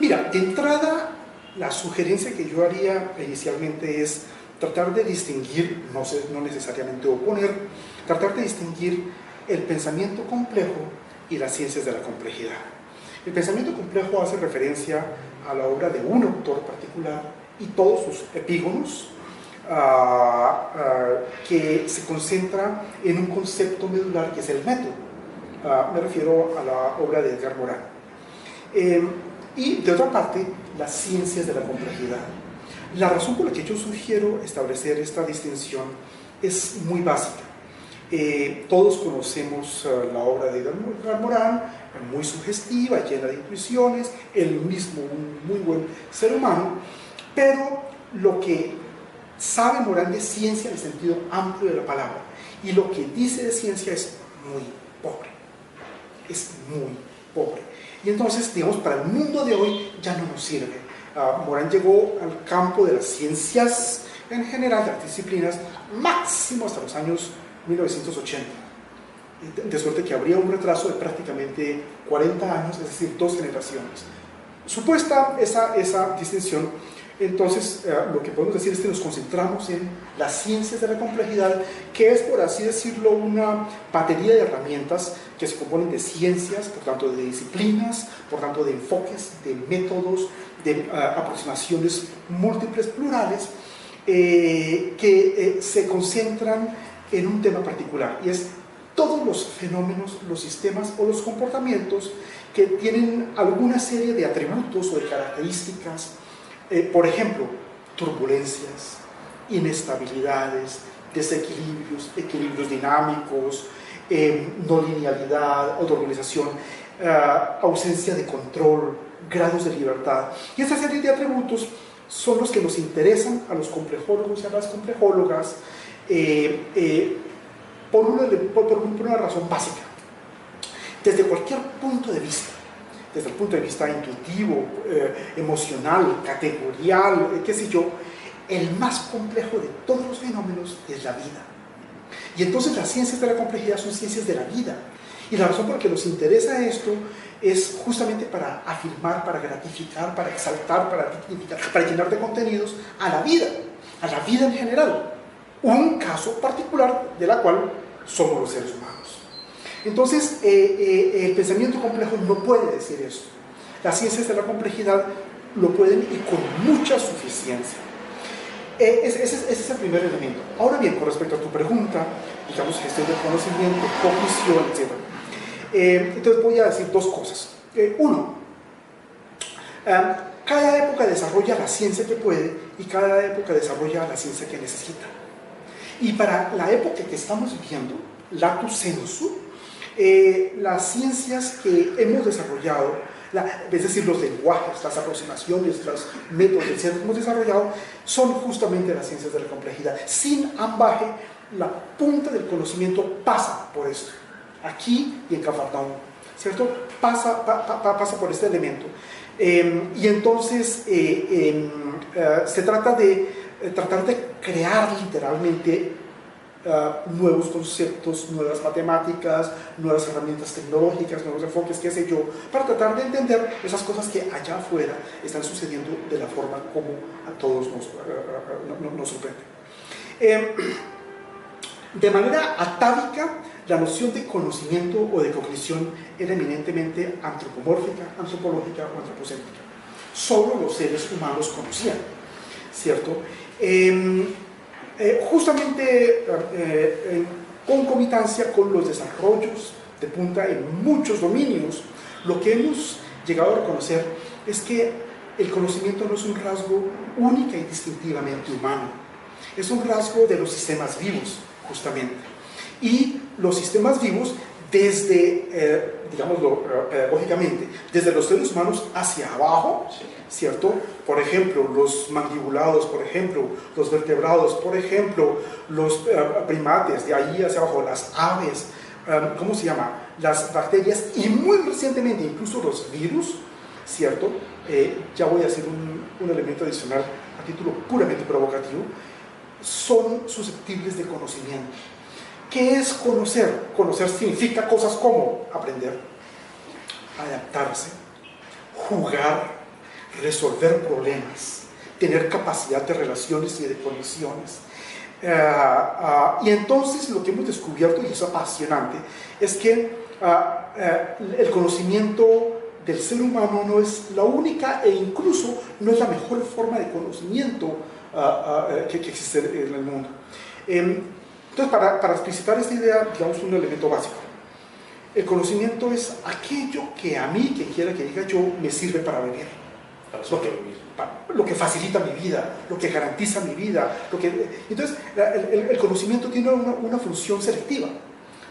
Mira, de entrada, la sugerencia que yo haría inicialmente es tratar de distinguir, no necesariamente oponer, tratar de distinguir el pensamiento complejo y las ciencias de la complejidad. El pensamiento complejo hace referencia a la obra de un autor particular y todos sus epígonos, que se concentra en un concepto medular que es el método. Me refiero a la obra de Edgar Morin. Y de otra parte, las ciencias de la complejidad. La razón por la que yo sugiero establecer esta distinción es muy básica. Todos conocemos la obra de Edgar Morin, muy sugestiva, llena de intuiciones, él mismo un muy buen ser humano, pero lo que sabe Morin de ciencia en el sentido amplio de la palabra y lo que dice de ciencia es muy pobre, y entonces, digamos, para el mundo de hoy ya no nos sirve. Morin llegó al campo de las ciencias en general, de las disciplinas, máximo hasta los años 1980, de suerte que habría un retraso de prácticamente 40 años, es decir, 2 generaciones. Supuesta esa distinción, entonces lo que podemos decir es que nos concentramos en las ciencias de la complejidad, que es, por así decirlo, una batería de herramientas que se componen de ciencias, por tanto de disciplinas, por tanto de enfoques, de métodos, de aproximaciones múltiples, plurales, que se concentran en un tema particular, y es todos los fenómenos, los sistemas o los comportamientos que tienen alguna serie de atributos o de características, por ejemplo, turbulencias, inestabilidades, desequilibrios, equilibrios dinámicos, no linealidad, autoorganización, ausencia de control, grados de libertad. Y esa serie de atributos son los que nos interesan a los complejólogos y a las complejólogas por una razón básica. Desde cualquier punto de vista, desde el punto de vista intuitivo, emocional, categorial, qué sé yo, el más complejo de todos los fenómenos es la vida. Y entonces las ciencias de la complejidad son ciencias de la vida. Y la razón por la que nos interesa esto es justamente para afirmar, para gratificar, para exaltar, para dignificar, para llenar de contenidos a la vida en general. Un caso particular de la cual somos los seres humanos. Entonces, el pensamiento complejo no puede decir eso. Las ciencias de la complejidad lo pueden, y con mucha suficiencia. Ese es el primer elemento. Ahora bien, con respecto a tu pregunta, digamos, gestión del conocimiento, cognición, etc. Entonces voy a decir dos cosas. Uno, cada época desarrolla la ciencia que puede y cada época desarrolla la ciencia que necesita. Y para la época que estamos viviendo, latus sensu, las ciencias que hemos desarrollado, es decir, los lenguajes, las aproximaciones, los métodos de ciencia que hemos desarrollado, son justamente las ciencias de la complejidad. Sin ambaje, la punta del conocimiento pasa por esto, aquí y en Cafarnaúm, ¿cierto? Pasa por este elemento. Y entonces se trata de tratar de crear literalmente nuevos conceptos, nuevas matemáticas, nuevas herramientas tecnológicas, nuevos enfoques, qué sé yo, para tratar de entender esas cosas que allá afuera están sucediendo de la forma como a todos nos sorprende. De manera atávica, la noción de conocimiento o de cognición era eminentemente antropomórfica, antropológica o antropocéntrica. Solo los seres humanos conocían, ¿cierto? Justamente en concomitancia con los desarrollos de punta en muchos dominios, lo que hemos llegado a reconocer es que el conocimiento no es un rasgo única y distintivamente humano, es un rasgo de los sistemas vivos, justamente. Y los sistemas vivos, desde, digámoslo pedagógicamente, desde los seres humanos hacia abajo, ¿cierto? Por ejemplo, los mandibulados, por ejemplo, los vertebrados, por ejemplo, los primates, de ahí hacia abajo, las aves, ¿cómo se llama? Las bacterias, y muy recientemente incluso los virus, ¿cierto? Ya voy a hacer un elemento adicional a título puramente provocativo, son susceptibles de conocimiento. ¿Qué es conocer? Conocer significa cosas como aprender, adaptarse, jugar, resolver problemas, tener capacidad de relaciones y de conexiones. Y entonces lo que hemos descubierto, y es apasionante, es que el conocimiento del ser humano no es la única e incluso no es la mejor forma de conocimiento que existe en el mundo. Entonces, para explicitar esta idea, digamos un elemento básico. El conocimiento es aquello que a mí, quien quiera que diga yo, me sirve para vivir. Lo que facilita mi vida, lo que garantiza mi vida. Entonces, el conocimiento tiene una función selectiva,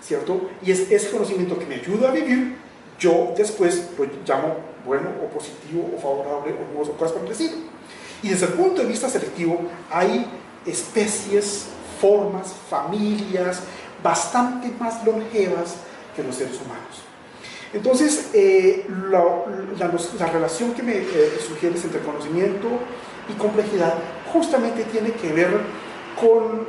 ¿cierto? Y es ese conocimiento que me ayuda a vivir, yo después lo llamo bueno o positivo o favorable o nuevo o cosas por el estilo. Y desde el punto de vista selectivo hay especies, formas, familias bastante más longevas que los seres humanos. Entonces, la relación que me sugieres entre conocimiento y complejidad justamente tiene que ver con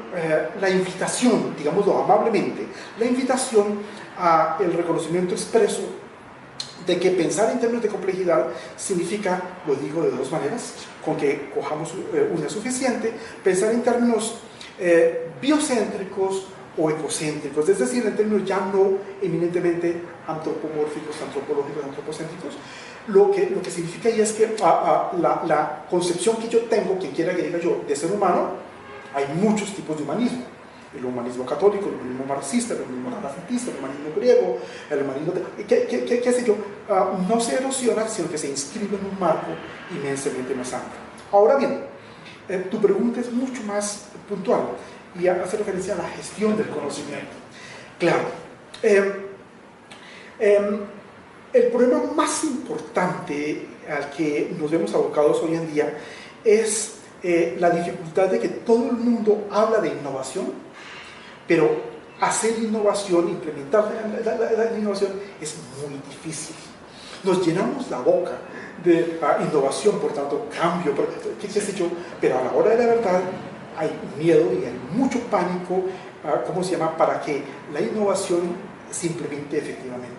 la invitación, digámoslo amablemente, la invitación a el reconocimiento expreso de que pensar en términos de complejidad significa, lo digo de dos maneras, con que cojamos una suficiente, pensar en términos biocéntricos o ecocéntricos, es decir, en términos ya no eminentemente antropomórficos, antropológicos, antropocéntricos. Lo que significa y es que la concepción que yo tengo, quien quiera que diga yo, de ser humano, hay muchos tipos de humanismo. El humanismo católico, el humanismo marxista, el humanismo renacentista, el humanismo griego, el humanismo... ¿Qué sé yo? No se erosiona, sino que se inscribe en un marco inmensamente más amplio. Ahora bien, tu pregunta es mucho más puntual y hace referencia a la gestión del conocimiento. Claro, el problema más importante al que nos vemos abocados hoy en día es la dificultad de que todo el mundo habla de innovación, pero hacer innovación, implementar la innovación es muy difícil. Nos llenamos la boca de innovación, por tanto, cambio, qué sé yo, pero a la hora de la verdad hay miedo y hay mucho pánico, ¿cómo se llama?, para que la innovación se implemente efectivamente.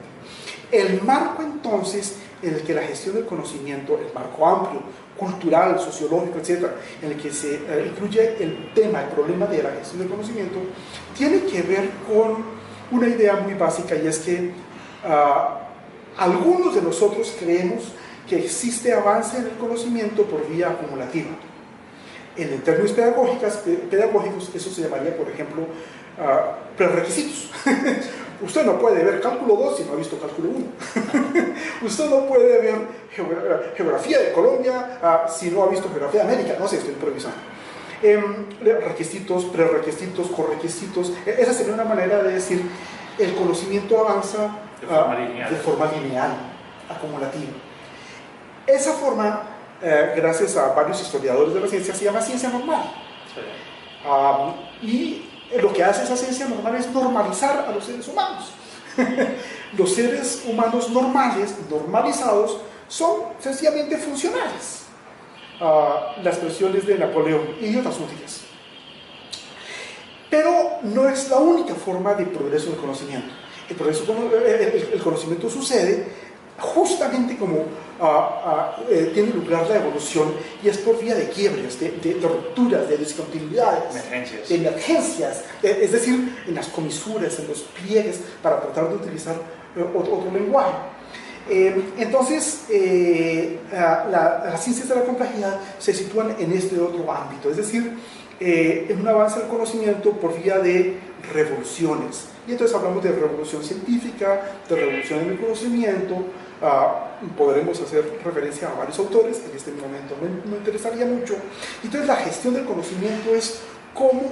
El marco, entonces, en el que la gestión del conocimiento, el marco amplio, cultural, sociológico, etcétera, en el que se incluye el tema, el problema de la gestión del conocimiento, tiene que ver con una idea muy básica, y es que algunos de nosotros creemos que existe avance en el conocimiento por vía acumulativa. En términos pedagógicos, eso se llamaría, por ejemplo, prerequisitos. Usted no puede ver cálculo 2 si no ha visto cálculo 1. Usted no puede ver geografía de Colombia si no ha visto geografía de América. No sé, estoy improvisando. Requisitos, prerequisitos, correquisitos. Esa sería una manera de decir el conocimiento avanza de forma lineal, acumulativa. Esa forma, gracias a varios historiadores de la ciencia, se llama ciencia normal. Sí. Y lo que hace esa ciencia normal es normalizar a los seres humanos. Los seres humanos normales, normalizados, son sencillamente funcionales. Las expresiones de Napoleón y otras útiles. Pero no es la única forma de progreso del conocimiento. El conocimiento sucede justamente como tiene lugar la evolución, y es por vía de quiebres, de rupturas, de discontinuidades, de emergencias, es decir, en las comisuras, en los pliegues, para tratar de utilizar otro lenguaje. Entonces, las ciencias de la complejidad se sitúan en este otro ámbito, es decir, en un avance del conocimiento por vía de revoluciones. Y entonces hablamos de revolución científica, de revolución en el conocimiento. Podremos hacer referencia a varios autores, en este momento me interesaría mucho. Entonces la gestión del conocimiento es cómo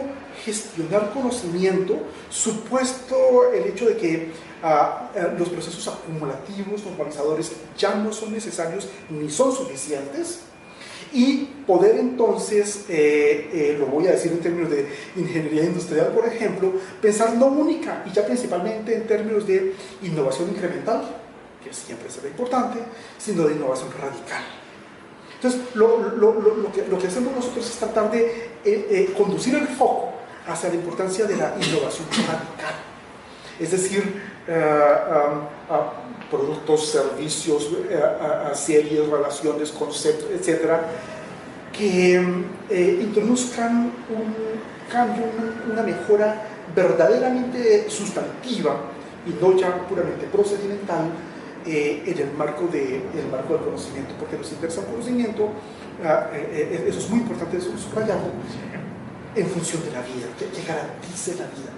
gestionar conocimiento, supuesto el hecho de que los procesos acumulativos, normalizadores, ya no son necesarios ni son suficientes, y poder entonces, lo voy a decir en términos de ingeniería industrial, por ejemplo, pensar no única y ya principalmente en términos de innovación incremental, que siempre será importante, sino de innovación radical. Entonces, lo que hacemos nosotros es tratar de conducir el foco hacia la importancia de la innovación radical. Es decir, productos, servicios, series, relaciones, conceptos, etcétera, que introduzcan un cambio, una mejora verdaderamente sustantiva y no ya puramente procedimental en el marco del conocimiento, porque nos interesa un conocimiento, eso es muy importante subrayarlo, en función de la vida, que garantice la vida.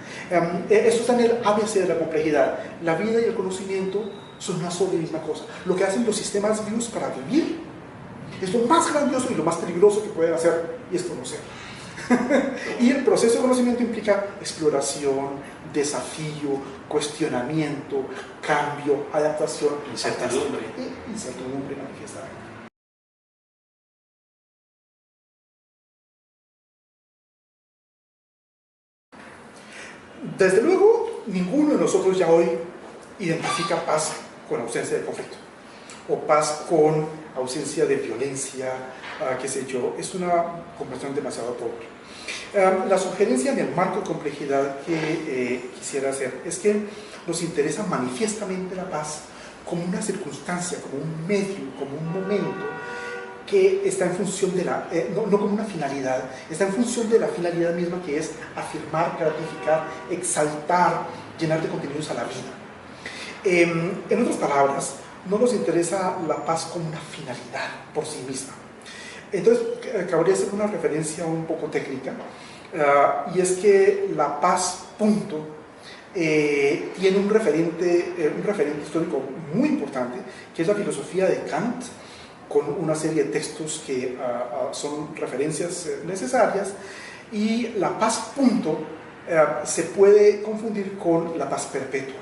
Esto está en el ABC de la complejidad. La vida y el conocimiento son una sola y misma cosa. Lo que hacen los sistemas vivos para vivir es lo más grandioso y lo más peligroso que pueden hacer, y es conocer. Y el proceso de conocimiento implica exploración, desafío, cuestionamiento, cambio, adaptación, incertidumbre. Incertidumbre manifestada. Desde luego, ninguno de nosotros ya hoy identifica paz con ausencia de conflicto, o paz con ausencia de violencia, qué sé yo. Es una comprensión demasiado pobre. La sugerencia en el marco de complejidad que quisiera hacer es que nos interesa manifiestamente la paz como una circunstancia, como un medio, como un momento que está en función de la, no como una finalidad, está en función de la finalidad misma, que es afirmar, gratificar, exaltar, llenar de contenidos a la vida. En otras palabras, no nos interesa la paz como una finalidad por sí misma. Entonces, cabría hacer una referencia un poco técnica, y es que la paz, punto, tiene un referente histórico muy importante, que es la filosofía de Kant, con una serie de textos que son referencias necesarias, y la paz, punto, se puede confundir con la paz perpetua.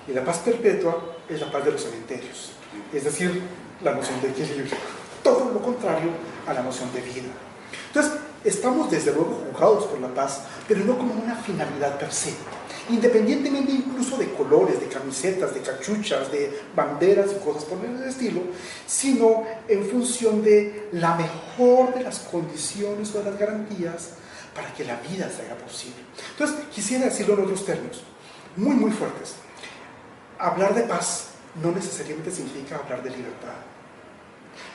Y la paz perpetua es la paz de los cementerios, es decir, la noción de equilibrio. Todo lo contrario a la noción de vida. Entonces, estamos desde luego juzgados por la paz, pero no como una finalidad per se, independientemente incluso de colores, de camisetas, de cachuchas, de banderas y cosas por el estilo, sino en función de la mejor de las condiciones o de las garantías para que la vida se haga posible. Entonces, quisiera decirlo en otros términos, muy, muy fuertes. Hablar de paz no necesariamente significa hablar de libertad.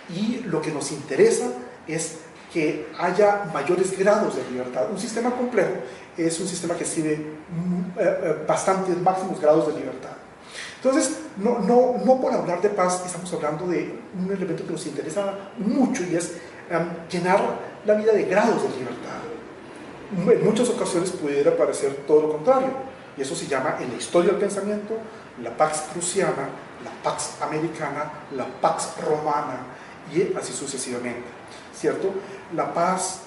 Y lo que nos interesa es que haya mayores grados de libertad. Un sistema complejo es un sistema que tiene bastantes máximos grados de libertad. Entonces, no por hablar de paz estamos hablando de un elemento que nos interesa mucho, y es llenar la vida de grados de libertad. En muchas ocasiones pudiera parecer todo lo contrario, y eso se llama en la historia del pensamiento la Pax Prusiana, la Pax Americana, la Pax Romana, y así sucesivamente, ¿cierto? La paz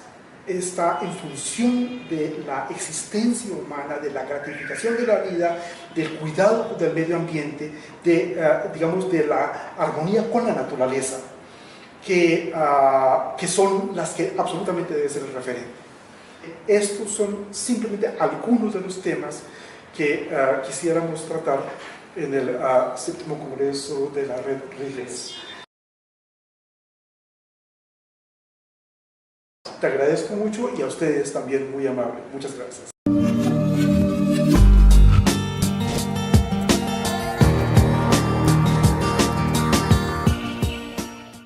está en función de la existencia humana, de la gratificación de la vida, del cuidado del medio ambiente, digamos, de la armonía con la naturaleza, que son las que absolutamente debe ser el referente. Estos son simplemente algunos de los temas que quisiéramos tratar en el séptimo congreso de la Red RILES. Te agradezco mucho, y a ustedes también, muy amable. Muchas gracias.